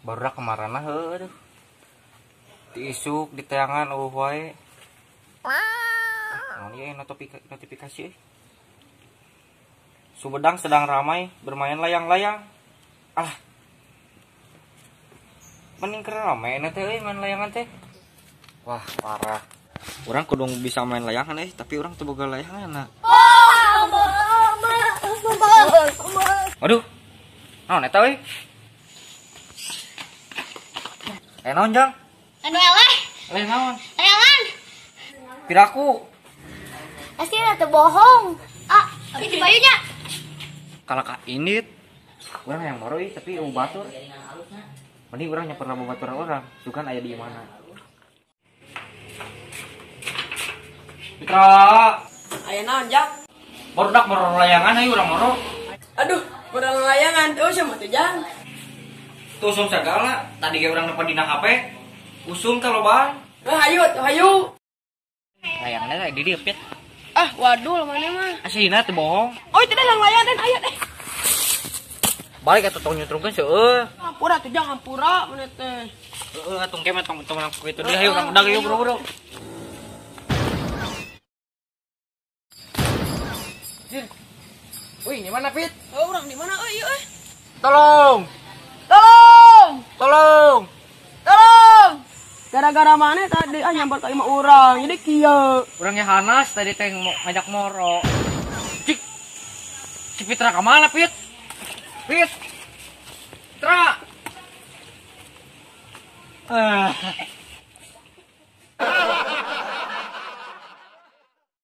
barudak kemarin lah aduh. Diisuk di tayangan wae. Naon ieu notifikasi. Sumedang sedang ramai bermain layang-layang. Ah. Mending keur rame teh main layangan teh. Wah, parah. Urang kudu bisa main layangan tapi urang teu boga layangan. Aduh. Naon eta we? Naon Jang? Anu eleh. Eleh naon? Layangan. Piraku. Pasti ada bohong. Ah, ini di bayunya. Kalau kak ini urang yang moroi tapi batur. Mending urang pernah batur orang, itu kan aya di mana. Pitra. Aya naon, Jang? Barudak moro layangan ayo urang moro. Aduh, modal layangan tuh sama tuh, Jang. Tuh usum segala, tadi ge urang nepa dina HP. Usum teh lobaan. Hayu, hayu. Layangannya kayak di dieu, Pit. Ah, waduh, mana mah? Aslina teu bohong. Oh, tidak lang layangan aya teh. Balik atuh tong nyutrungkeun seueuh. Hampura tuh, Jang, hampura mana teh. Heeh, atuh ke mah tong kitu deui hayu urang udag yuk buru-buru. Wih, di mana, Pit? Oh, urang di mana euy, euy? Tolong! Tolong! Tolong! Tolong! Gara-gara mana tadi nyamper ka imah urang. Jadi kieu. Urangnya Hanas tadi teh ngajak moro. Cik. Si Pitra ka mana, Pit? Pit. Pitra.